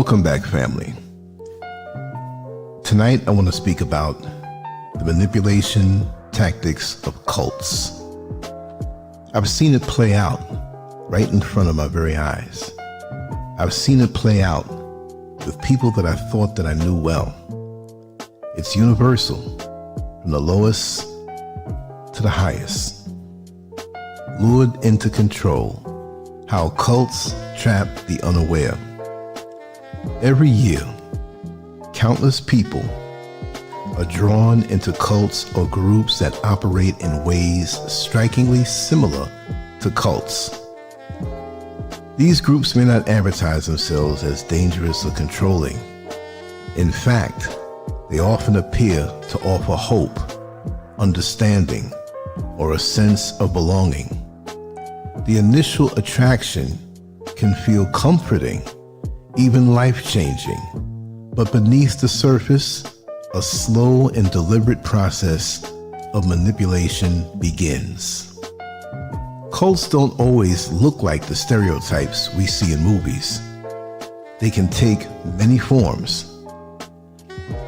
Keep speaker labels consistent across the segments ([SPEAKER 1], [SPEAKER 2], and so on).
[SPEAKER 1] Welcome back, family. Tonight I want to speak about the manipulation tactics of cults. I've seen it play out right in front of my very eyes. I've seen it play out with people that I thought that I knew well. It's universal, from the lowest to the highest. Lured into control, how cults trap the unaware. Every year, countless people are drawn into cults or groups that operate in ways strikingly similar to cults. These groups may not advertise themselves as dangerous or controlling. In fact, they often appear to offer hope, understanding, or a sense of belonging. The initial attraction can feel comforting, even life-changing, but beneath the surface, a slow and deliberate process of manipulation begins. Cults don't always look like the stereotypes we see in movies. They can take many forms.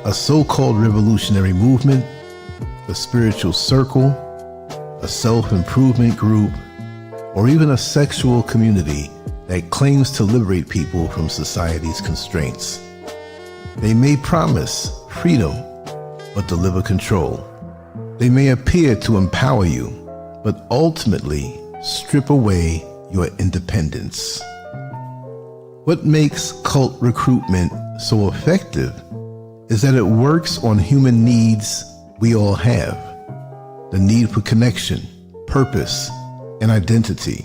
[SPEAKER 1] A so-called revolutionary movement, a spiritual circle, a self-improvement group, or even a sexual community that claims to liberate people from society's constraints. They may promise freedom, but deliver control. They may appear to empower you, but ultimately strip away your independence. What makes cult recruitment so effective is that it works on human needs we all have. The need for connection, purpose, and identity.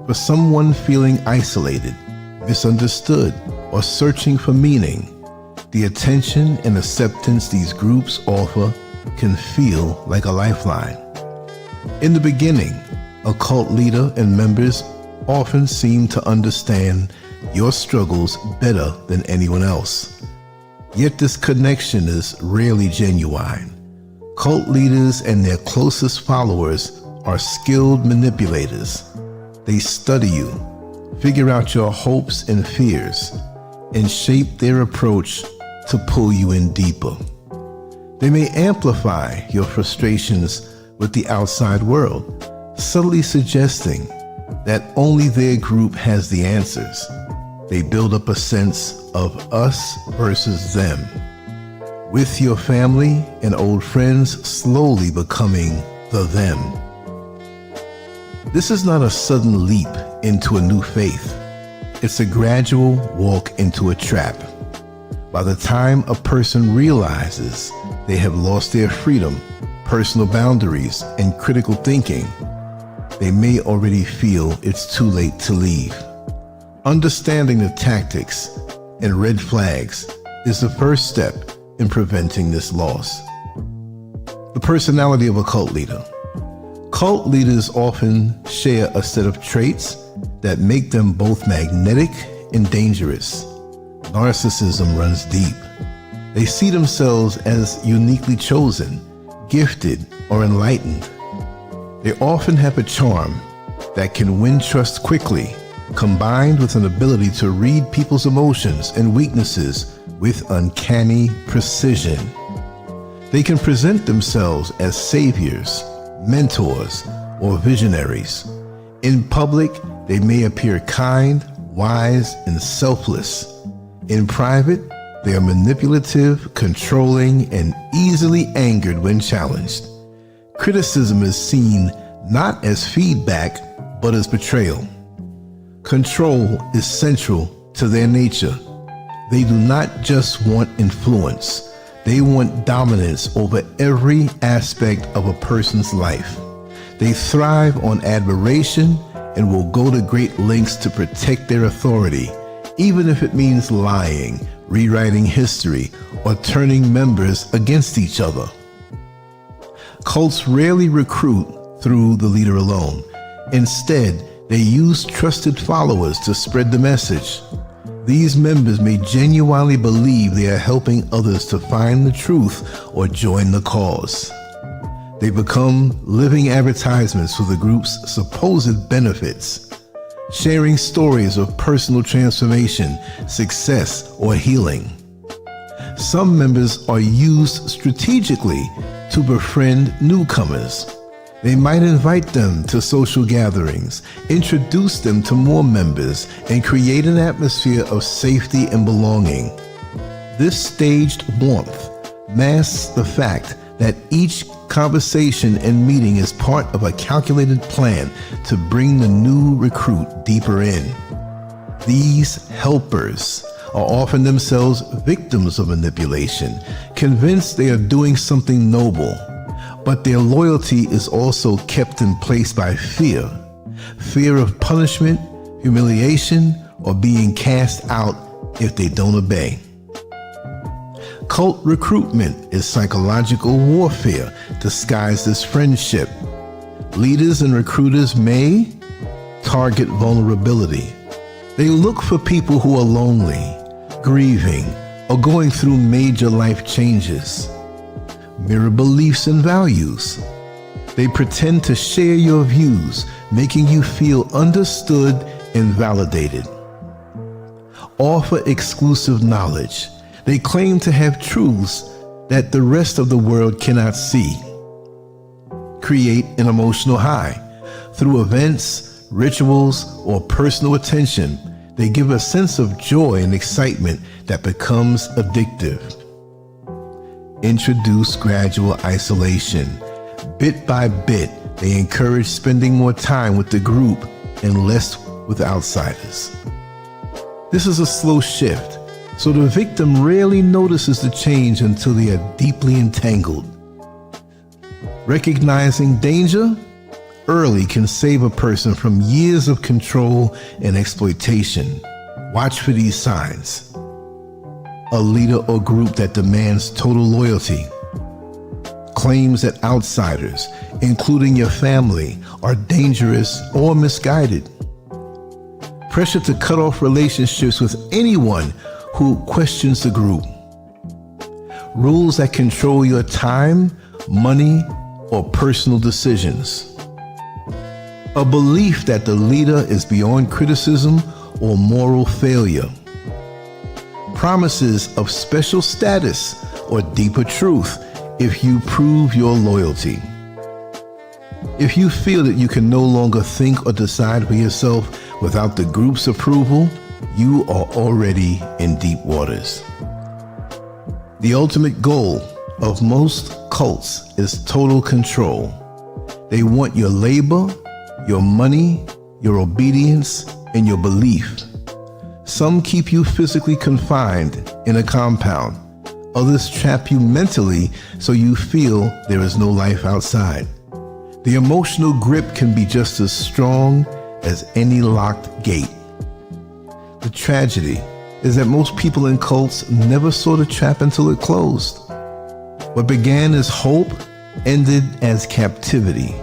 [SPEAKER 1] For someone feeling isolated, misunderstood, or searching for meaning, the attention and acceptance these groups offer can feel like a lifeline. In the beginning, a cult leader and members often seem to understand your struggles better than anyone else. Yet this connection is rarely genuine. Cult leaders and their closest followers are skilled manipulators. They study you, figure out your hopes and fears, and shape their approach to pull you in deeper. They may amplify your frustrations with the outside world, subtly suggesting that only their group has the answers. They build up a sense of us versus them, with your family and old friends slowly becoming the them. This is not a sudden leap into a new faith. It's a gradual walk into a trap. By the time a person realizes they have lost their freedom, personal boundaries, and critical thinking, they may already feel it's too late to leave. Understanding the tactics and red flags is the first step in preventing this loss. The personality of a cult leader. Cult leaders often share a set of traits that make them both magnetic and dangerous. Narcissism runs deep. They see themselves as uniquely chosen, gifted, or enlightened. They often have a charm that can win trust quickly, combined with an ability to read people's emotions and weaknesses with uncanny precision. They can present themselves as saviors, mentors, or visionaries. In public, they may appear kind, wise, and selfless. In private, they are manipulative, controlling, and easily angered when challenged. Criticism is seen not as feedback, but as betrayal. Control is central to their nature. They do not just want influence. They want dominance over every aspect of a person's life. They thrive on admiration and will go to great lengths to protect their authority, even if it means lying, rewriting history, or turning members against each other. Cults rarely recruit through the leader alone. Instead, they use trusted followers to spread the message. These members may genuinely believe they are helping others to find the truth or join the cause. They become living advertisements for the group's supposed benefits. sharing stories of personal transformation, success, or healing. Some members are used strategically to befriend newcomers. They might invite them to social gatherings, introduce them to more members, and create an atmosphere of safety and belonging. This staged warmth masks the fact that each conversation and meeting is part of a calculated plan to bring the new recruit deeper in. These helpers are often themselves victims of manipulation, convinced they are doing something noble. But their loyalty is also kept in place by fear. Fear of punishment, humiliation, or being cast out if they don't obey. Cult recruitment is psychological warfare disguised as friendship. Leaders and recruiters may target vulnerability. They look for people who are lonely, grieving, or going through major life changes. Mirror beliefs and values. They pretend to share your views, making you feel understood and validated. Offer exclusive knowledge. They claim to have truths that the rest of the world cannot see. Create an emotional high. Through events, rituals, or personal attention, they give a sense of joy and excitement that becomes addictive. Introduce gradual isolation. Bit by bit, they encourage spending more time with the group and less with outsiders. This is a slow shift, so the victim rarely notices the change until they are deeply entangled. Recognizing danger early can save a person from years of control and exploitation. Watch for these signs. A leader or group that demands total loyalty. Claims that outsiders, including your family, are dangerous or misguided. Pressure to cut off relationships with anyone who questions the group. Rules that control your time, money, or personal decisions. A belief that the leader is beyond criticism or moral failure. Promises of special status or deeper truth if you prove your loyalty. If you feel that you can no longer think or decide for yourself without the group's approval, you are already in deep waters. The ultimate goal of most cults is total control. They want your labor, your money, your obedience, and your belief. Some keep you physically confined in a compound. Others trap you mentally so you feel there is no life outside. The emotional grip can be just as strong as any locked gate. The tragedy is that most people in cults never saw the trap until it closed. What began as hope ended as captivity.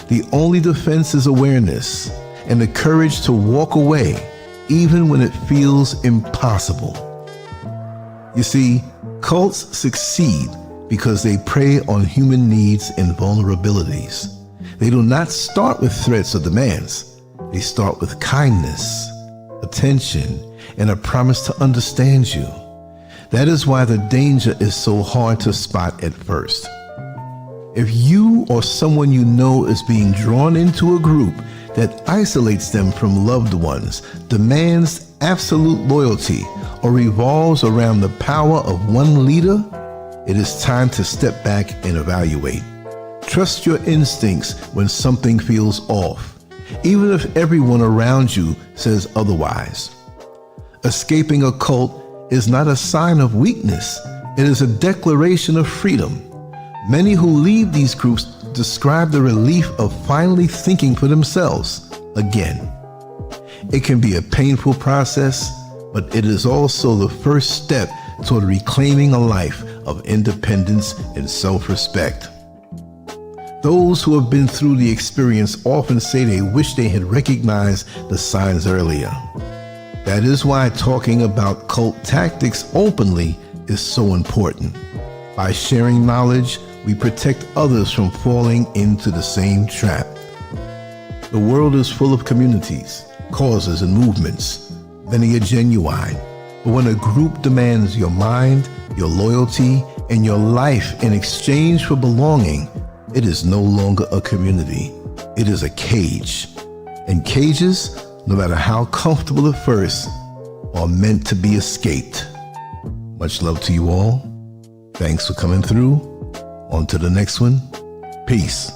[SPEAKER 1] The only defense is awareness and the courage to walk away even when it feels impossible. You see, cults succeed because they prey on human needs and vulnerabilities. They do not start with threats or demands. They start with kindness, attention, and a promise to understand you. That is why the danger is so hard to spot at first. If you or someone you know is being drawn into a group that isolates them from loved ones, demands absolute loyalty, or revolves around the power of one leader, it is time to step back and evaluate. Trust your instincts when something feels off, even if everyone around you says otherwise. Escaping a cult is not a sign of weakness. It is a declaration of freedom. Many who leave these groups describe the relief of finally thinking for themselves again. It can be a painful process, but it is also the first step toward reclaiming a life of independence and self-respect. Those who have been through the experience often say they wish they had recognized the signs earlier. That is why talking about cult tactics openly is so important. By sharing knowledge, we protect others from falling into the same trap. The world is full of communities, causes, and movements, then they are genuine. But when a group demands your mind, your loyalty, and your life in exchange for belonging, it is no longer a community. It is a cage. And cages, no matter how comfortable at first, are meant to be escaped. Much love to you all. Thanks for coming through. On to the next one. Peace.